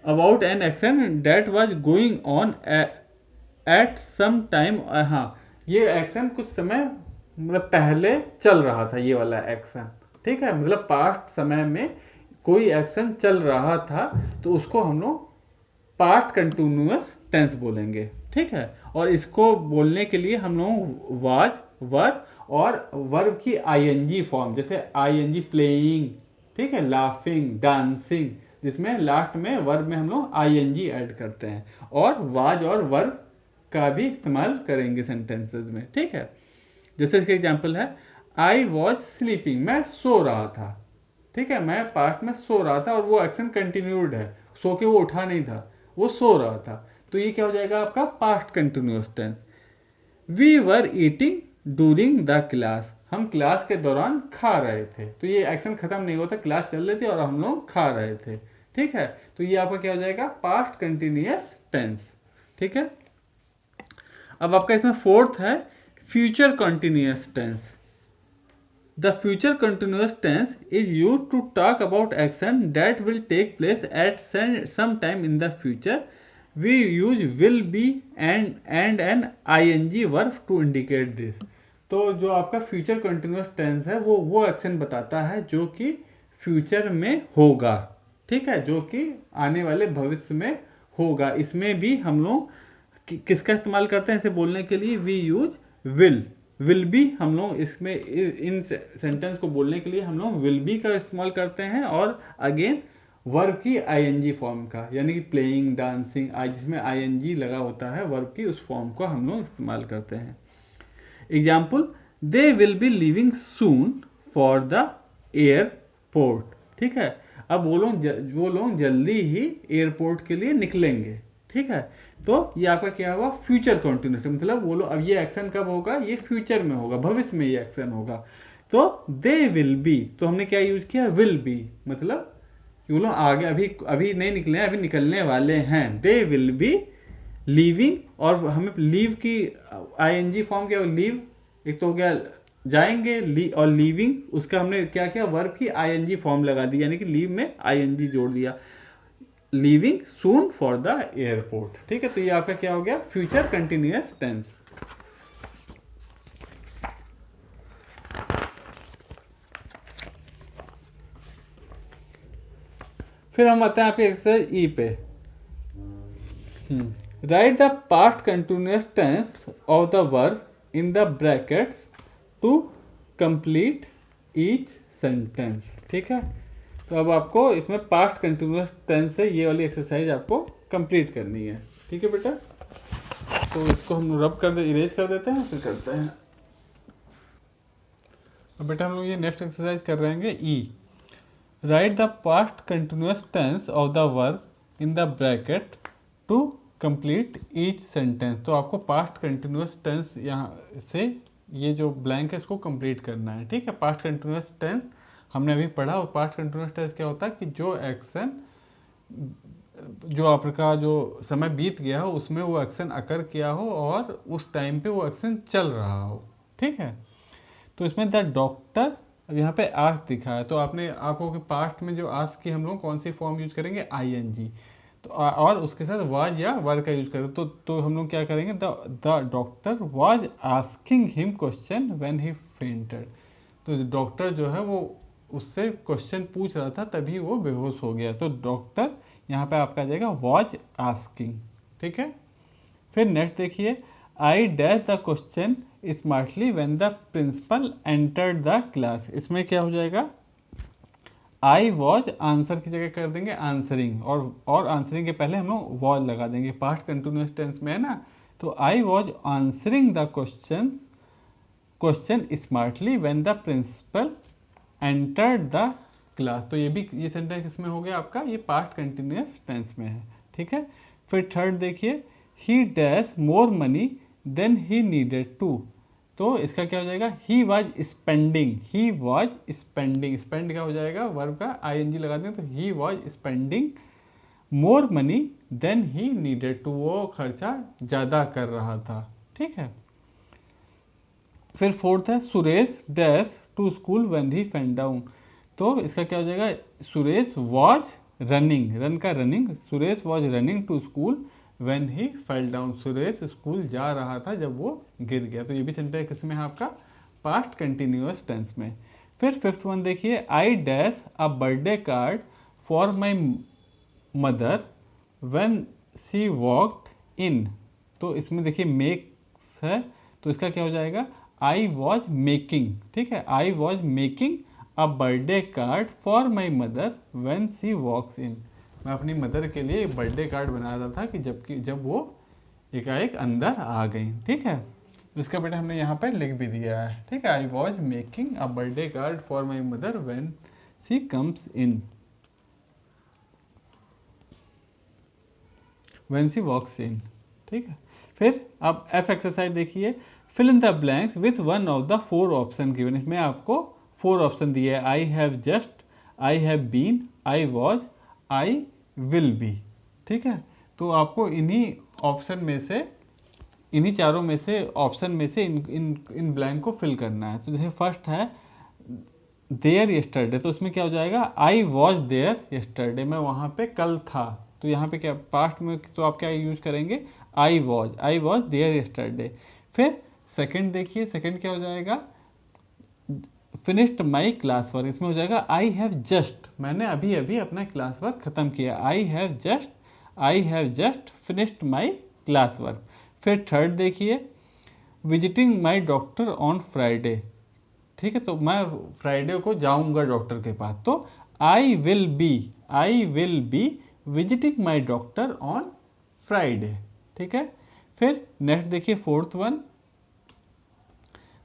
about an action that was going on at some time. हाँ, ये एक्शन कुछ समय मतलब पहले चल रहा था, ये वाला एक्शन। ठीक है, मतलब पास्ट समय में कोई एक्शन चल रहा था तो उसको हम लोग पास्ट कंटिन्यूअस टेंस बोलेंगे। ठीक है, और इसको बोलने के लिए हम लोग वाज, वर और वर्ब की ing फॉर्म, जैसे ing प्लेइंग, ठीक है, लाफिंग, डांसिंग, जिसमें लास्ट में वर्ब में हम लोग ing ऐड करते हैं, और वाज और वर्ब का भी इस्तेमाल करेंगे सेंटेंसेस में। ठीक है, जैसे इसका एग्जांपल है आई वॉज स्लीपिंग, मैं सो रहा था। ठीक है, मैं पास्ट में सो रहा था और वो एक्शन कंटिन्यूड है, सो के वो उठा नहीं था, वो सो रहा था। तो ये क्या हो जाएगा आपका past continuous tense. We were eating during the class, हम क्लास के दौरान खा रहे थे। तो ये एक्शन खत्म नहीं होता, क्लास चल रही थी और हम लोग खा रहे थे। ठीक है, तो ये आपका क्या हो जाएगा पास्ट कंटिन्यूअस टेंस। ठीक है, अब आपका इसमें फोर्थ है future continuous tense. The future continuous tense is used to talk about action that will take place at some time in the future. We use will be and an ing verb to indicate this. तो जो आपका future continuous tense है वो action बताता है जो कि future में होगा, ठीक है, जो कि आने वाले भविष्य में होगा। इसमें भी हम लोग किसका इस्तेमाल करते हैं इसे बोलने के लिए? We use will be. हम लोग इसमें इन सेंटेंस को बोलने के लिए हम लोग विल बी का इस्तेमाल करते हैं, और अगेन वर्ब की आईएनजी फॉर्म का, यानी कि प्लेइंग, डांसिंग, जिसमें आईएनजी लगा होता है वर्ब की, उस फॉर्म को हम लोग इस्तेमाल करते हैं। Example, they will be living soon for the airport, ठीक है। अब वो लोग जल्दी ही एयरपोर्ट के लिए निकलेंगे, ठीक है। तो ये आपका क्या हुआ? फ्यूचर कंटिन्यूस, मतलब वो लोग, अब ये एक्शन कब होगा? ये फ्यूचर में होगा, भविष्य में ये एक्शन होगा। तो दे विल बी, तो हमने क्या यूज किया? विल बी, मतलब वो लोग आगे अभी नहीं निकले हैं, अभी निकलने वाले हैं। दे विल बी लीविंग, और हमें लीव की आईएनजी फॉर्म क्या? लीव एक तो हो गया जाएंगे, और लीविंग उसका हमने क्या किया? वर्ब की आईएनजी फॉर्म लगा दी, यानी कि लीव में आईएनजी जोड़ दिया। Leaving soon for the airport, ठीक है। तो ये आपका क्या हो गया? Future continuous tense. फिर हम आते हैं आपके एक्सरसाइज ई पे। Write the past continuous tense of the verb in the brackets to complete each sentence, ठीक है। तो अब आपको इसमें पास्ट कंटिन्यूअस टेंस से ये वाली एक्सरसाइज आपको कंप्लीट करनी है, ठीक है बेटा। तो इसको हम रब कर इरेज कर देते हैं, फिर करते हैं। अब बेटा हम लोग ये नेक्स्ट एक्सरसाइज कर रहे हैं E. Write the past continuous tense of the verb in the bracket to complete each sentence. तो आपको पास्ट कंटिन्यूअस टेंस यहाँ से ये जो ब्लैंक है इसको कंप्लीट करना है, ठीक है। पास्ट कंटिन्यूअस टेंस हमने अभी पढ़ा, और पास्ट कंटिन्यूअस टेंस क्या होता है कि जो एक्शन, जो आपका जो समय बीत गया हो उसमें वो एक्शन अकर किया हो और उस टाइम पे वो एक्शन चल रहा हो, ठीक है। तो इसमें द डॉक्टर, अब यहाँ पे आस्क दिखा है, तो आपको पास्ट में जो आस्क की हम लोग कौन सी फॉर्म यूज करेंगे? आईएनजी। तो और उसके साथ वाज या वर का यूज करेंगे। तो हम लोग क्या करेंगे? The doctor was asking him question when he fainted. तो डॉक्टर जो है वो उससे क्वेश्चन पूछ रहा था, तभी वो बेहोश हो गया। तो डॉक्टर यहाँ पे आपका आ जाएगा वाज आस्किंग, ठीक है। फिर नेक्स्ट देखिए, I dash the question smartly when the principal entered the class. इसमें क्या हो जाएगा? आई वॉज आंसर की जगह कर देंगे आंसरिंग, और आंसरिंग के पहले हम लोग वॉज लगा देंगे, पास्ट कंटिन्यूअस टेंस में है ना। तो I was answering the question smartly when the principal entered the class. तो ये सेंटेंस इसमें हो गया आपका, ये पास्ट कंटिन्यूअस टेंस में है, ठीक है। फिर थर्ड देखिए, he dash more money than he needed to. तो इसका क्या हो जाएगा? He was spending, he was spending, spend क्या हो जाएगा? वर्ब का आईएनजी लगा दें, तो he was spending more money than he needed to, वो खर्चा ज़्यादा कर रहा था, ठीक है। फिर फोर्थ है, Suresh dash to school when he fell down. तो इसका क्या हो जाएगा? सुरेश वॉज रनिंग, रन का running, Suresh was running to school when he fell down. Suresh school जा रहा था जब वो गिर गया। तो ये भी सेंटेंस किसमें है आपका? पास्ट कंटिन्यूअस टेंस में। फिर फिफ्थ वन देखिए, I dash a birthday card for my mother when she walked in. तो इसमें देखिए मेक्स है, तो इसका क्या हो जाएगा? आई वॉज मेकिंग, ठीक है, I was making a birthday card for my mother when she walks in. मैं अपनी मदर के लिए एक बर्थडे कार्ड बना रहा था कि जब वो एकाएक अंदर आ गई, ठीक है। इसका बेटा हमने यहाँ पर लिख भी दिया है, ठीक है। I was making a birthday card for my mother when she comes in, when she walks in, ठीक है। फिर अब एफ एक्सरसाइज देखिए, fill in the blanks with one of the four option given. इसमें आपको फोर ऑप्शन दिए है, I have just, I have been, I was, I will be, ठीक है। तो आपको इन्हीं ऑप्शन में से, इन्हीं चारों में से ऑप्शन में से इन ब्लैंक को फिल करना है। तो जैसे फर्स्ट है देयर यस्टरडे, तो उसमें क्या हो जाएगा? आई वॉज देयर यस्टरडे, मैं वहाँ पे कल था। तो यहाँ पे क्या पास्ट में, तो आप क्या यूज करेंगे? I was there yesterday. फिर सेकंड देखिए, सेकंड क्या हो जाएगा, फिनिश्ड माई क्लास वर्क, इसमें हो जाएगा आई हैव जस्ट, मैंने अभी अभी अपना क्लास वर्क खत्म किया, आई have just finished my class work. फिर थर्ड देखिए, visiting my doctor on Friday, ठीक है, तो मैं फ्राइडे को जाऊंगा डॉक्टर के पास, तो आई will be visiting my doctor on Friday, ठीक है। फिर नेक्स्ट देखिए फोर्थ वन,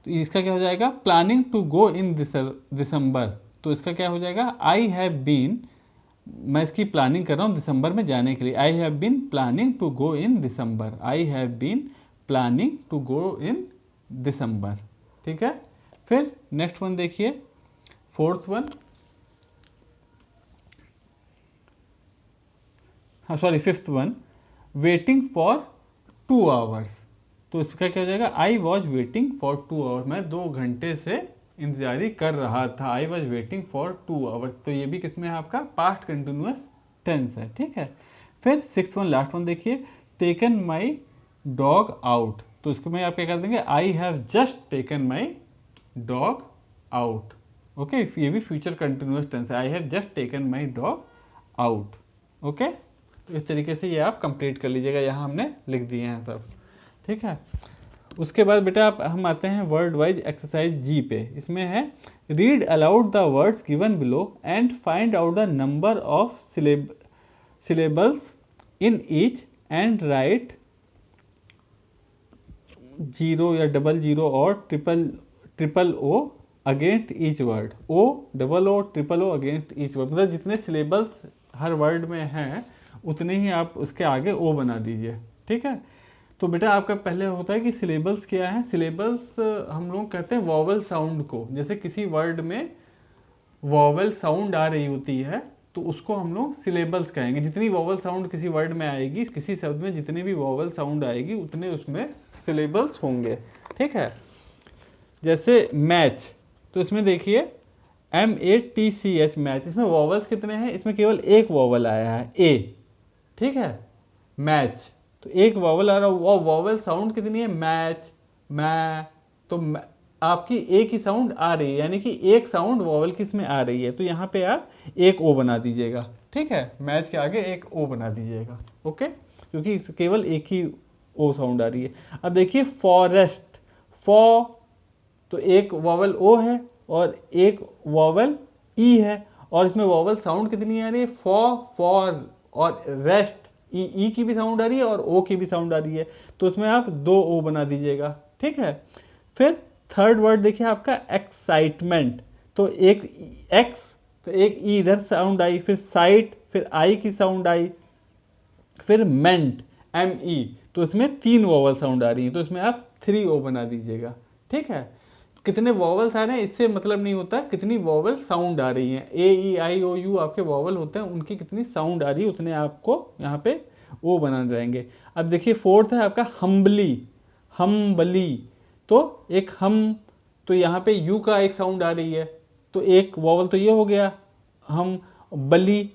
तो इसका क्या हो जाएगा, प्लानिंग टू गो इन दिसंबर, तो इसका क्या हो जाएगा, आई हैव बीन, मैं इसकी प्लानिंग कर रहा हूँ दिसंबर में जाने के लिए, I have been planning to go in December, I have been planning to go in December, ठीक है। फिर नेक्स्ट वन देखिए, फोर्थ वन, हाँ sorry fifth one, waiting for 2 hours, तो इसका क्या हो जाएगा, I was waiting for 2 hours, मैं 2 घंटे से इंतजारी कर रहा था, I was waiting for 2 hours, तो ये भी किसमें है आपका, पास्ट कंटिन्यूअस टेंस है, ठीक है। फिर सिक्स वन, लास्ट वन देखिए, टेकन माई डॉग आउट, तो इसको मैं आप क्या कर देंगे, आई have just taken my dog out, okay, ये भी फ्यूचर कंटिन्यूअस टेंस है, I have just taken my dog out, okay. तो इस तरीके से ये आप कंप्लीट कर लीजिएगा, यहाँ हमने लिख दिए हैं सब, ठीक है। उसके बाद बेटा हम आते हैं वर्ड वाइज एक्सरसाइज जी पे, इसमें है read aloud the words given below and find out the number of syllables in each and write 0 या 00 और triple O against each word, O against each word, मतलब जितने सिलेबल्स हर वर्ड में हैं उतने ही आप उसके आगे ओ बना दीजिए, ठीक है। तो बेटा आपका पहले होता है कि सिलेबल्स क्या है, सिलेबल्स हम लोग कहते हैं वॉवल साउंड को, जैसे किसी वर्ड में वॉवल साउंड आ रही होती है तो उसको हम लोग सिलेबल्स कहेंगे, जितनी वॉवल साउंड किसी वर्ड में आएगी, किसी शब्द में जितनी भी वॉवल साउंड आएगी उतने उसमें सिलेबल्स होंगे, ठीक है। जैसे मैच, तो इसमें देखिए MATCH मैच, इसमें वॉवल्स कितने हैं, इसमें केवल एक वॉवल आया है ए, ठीक है, मैच, तो एक वॉवल आ रहा है, वो वॉवल साउंड कितनी है, मैच, मै, तो आपकी एक ही साउंड आ रही है, यानी कि एक साउंड वॉवल किस में आ रही है, तो यहाँ पे आप एक ओ बना दीजिएगा, ठीक है, मैच के आगे एक ओ बना दीजिएगा, ओके, क्योंकि केवल एक ही ओ साउंड आ रही है। अब देखिए फॉरेस्ट, फॉ, तो एक वॉवल ओ है और एक वॉवल ई है, और इसमें वॉवल साउंड कितनी आ रही है, फॉर और रेस्ट, ई की भी साउंड आ रही है और ओ की भी साउंड आ रही है, तो उसमें आप 2 ओ बना दीजिएगा, ठीक है। फिर थर्ड वर्ड देखिए आपका एक्साइटमेंट, तो एक एक्स, तो एक ई इधर साउंड आई, फिर साइट, फिर आई की साउंड आई, फिर मेंट, ME, तो इसमें 3 वॉवल साउंड आ रही है, तो इसमें आप 3 ओ बना दीजिएगा, ठीक है। कितने वॉवल्स आ रहे हैं इससे मतलब नहीं होता, कितनी वॉवल साउंड आ रही हैं, AEIOU आपके वॉवल होते हैं, उनकी कितनी साउंड आ रही है उतने आपको यहाँ पे ओ बना जाएंगे। अब देखिए फोर्थ है आपका हम्बली, तो एक हम, तो यहाँ पे यू का एक साउंड आ रही है, तो एक वॉवल तो ये हो गया हम बली,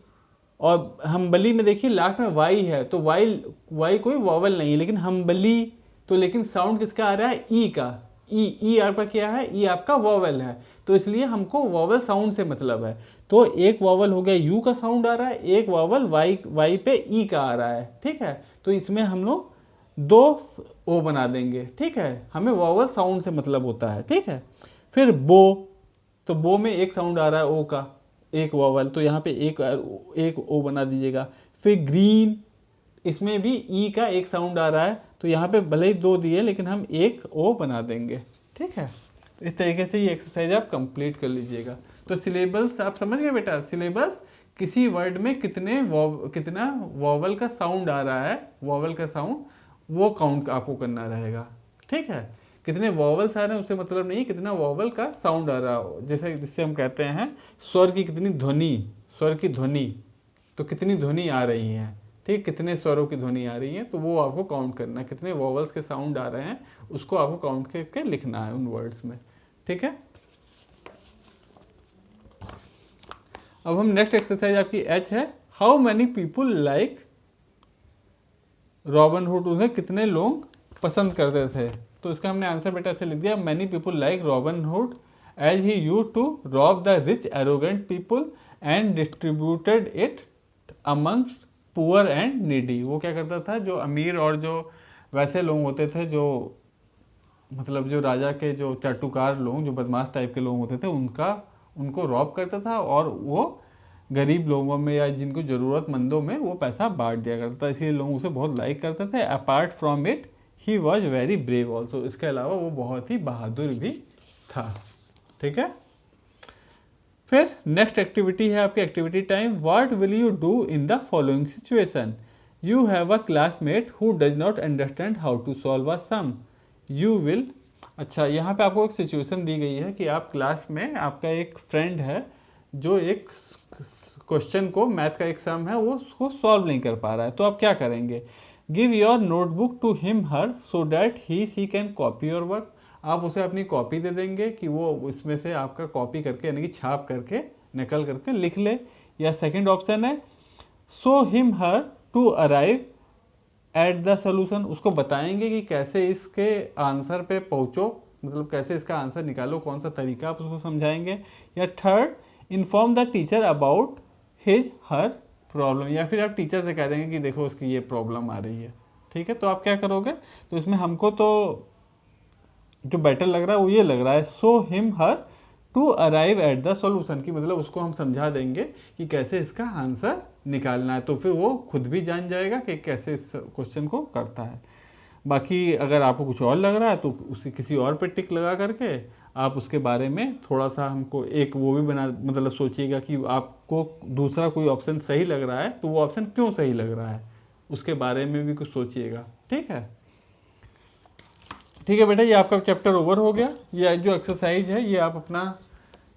और हम्बली में देखिए लास्ट में वाई है, तो वाई कोई वॉवल नहीं है, लेकिन हम्बली, तो लेकिन साउंड किसका आ रहा है, ई का, ई आपका क्या है, ई आपका वॉवल है, तो इसलिए हमको वॉवल साउंड से मतलब है, तो एक वॉवल हो गया यू का साउंड आ रहा है, एक वॉवल वाई पे ई का आ रहा है, ठीक है, तो इसमें हम लोग 2 ओ बना देंगे, ठीक है, हमें वॉवल साउंड से मतलब होता है, ठीक है। फिर बो, तो बो में एक साउंड आ रहा है ओ का, एक वॉवल, तो यहाँ पे एक ओ बना दीजिएगा। फिर ग्रीन, इसमें भी ई का एक साउंड आ रहा है, तो यहाँ पे भले ही 2 दिए लेकिन हम एक ओ बना देंगे, ठीक है। तो इस तरीके से ये एक्सरसाइज आप कंप्लीट कर लीजिएगा। तो सिलेबल्स आप समझ गए बेटा, सिलेबल्स किसी वर्ड में कितना वॉवल का साउंड आ रहा है, वॉवल का साउंड वो काउंट आपको करना रहेगा, ठीक है। कितने वॉवल्स आ रहे हैं उससे मतलब नहीं, कितना वॉवल का साउंड आ रहा है, जैसे जिससे हम कहते हैं स्वर की कितनी ध्वनि, स्वर की ध्वनि, तो कितनी ध्वनि आ रही है, ठीक, कितने स्वरों की ध्वनि आ रही है, तो वो आपको काउंट करना है, कितने वॉवल्स के साउंड आ रहे हैं उसको आपको काउंट करके लिखना है उन वर्ड्स में, ठीक है। अब हम नेक्स्ट एक्सरसाइज आपकी एच है, how many people like Robin hood, उन्हें कितने लोग पसंद करते थे, तो इसका हमने आंसर बेटा ऐसे लिख दिया, many people like Robin Hood as he used to rob the rich arrogant people and distributed it amongst poor and needy. वो क्या करता था, जो अमीर और जो वैसे लोग होते थे, जो मतलब जो राजा के जो चाटुकार लोग, जो बदमाश टाइप के लोग होते थे, उनको रॉब करता था और वो गरीब लोगों में या जिनको ज़रूरतमंदों में वो पैसा बांट दिया करता था, इसलिए लोग उसे बहुत लाइक करते थे। Apart from it he was very brave also, इसके अलावा वो बहुत ही बहादुर भी था। ठीक है, फिर नेक्स्ट एक्टिविटी है आपकी activity time. What will you do in the following situation? You have a classmate who does not understand how to solve a sum, you will. अच्छा, यहाँ पे आपको एक सिचुएशन दी गई है कि आप क्लास में, आपका एक फ्रेंड है जो एक क्वेश्चन को, मैथ का एक सम है, वो उसको सॉल्व नहीं कर पा रहा है, तो आप क्या करेंगे? Give your notebook to him her so that he she can copy your work. आप उसे अपनी कॉपी दे देंगे कि वो इसमें से आपका कॉपी करके, यानी कि छाप करके, नकल करके लिख ले। या सेकंड ऑप्शन है so him her to arrive at the solution, उसको बताएंगे कि कैसे इसके आंसर पे पहुँचो, मतलब कैसे इसका आंसर निकालो, कौन सा तरीका, आप उसको समझाएंगे। या third, inform the teacher about his her problem, या फिर आप टीचर से कह देंगे कि देखो उसकी ये प्रॉब्लम आ रही है। ठीक है, तो आप क्या करोगे? तो इसमें हमको तो जो बेटर लग रहा है वो ये लग रहा है, so him her to arrive at the solution, की मतलब उसको हम समझा देंगे कि कैसे इसका आंसर निकालना है, तो फिर वो खुद भी जान जाएगा कि कैसे इस क्वेश्चन को करता है। बाकी अगर आपको कुछ और लग रहा है तो उसी किसी और पे टिक लगा करके आप उसके बारे में थोड़ा सा हमको एक वो भी बना, मतलब सोचिएगा कि आपको दूसरा कोई ऑप्शन सही लग रहा है तो वो ऑप्शन क्यों सही लग रहा है, उसके बारे में भी कुछ सोचिएगा। ठीक है, ठीक है बेटा, ये आपका चैप्टर ओवर हो गया। ये जो एक्सरसाइज है ये आप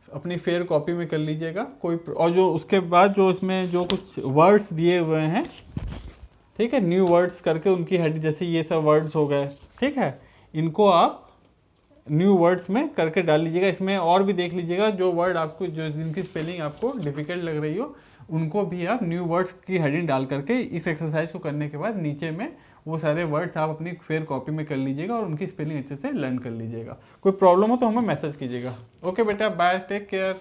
अपनी फेयर कॉपी में कर लीजिएगा। और जो उसके बाद जो इसमें जो कुछ वर्ड्स दिए हुए हैं, ठीक है, न्यू वर्ड्स करके उनकी हेड, जैसे ये सब वर्ड्स हो गए, ठीक है, इनको आप न्यू वर्ड्स में करके डाल लीजिएगा। इसमें और भी देख लीजिएगा जो वर्ड आपको, जो जिनकी स्पेलिंग आपको डिफिकल्ट लग रही हो, उनको भी आप न्यू वर्ड्स की हेडिंग डाल करके इस एक्सरसाइज को करने के बाद नीचे में वो सारे वर्ड्स आप अपनी फेयर कॉपी में कर लीजिएगा और उनकी स्पेलिंग अच्छे से लर्न कर लीजिएगा। कोई प्रॉब्लम हो तो हमें मैसेज कीजिएगा। ओके बेटा, बाय, टेक केयर।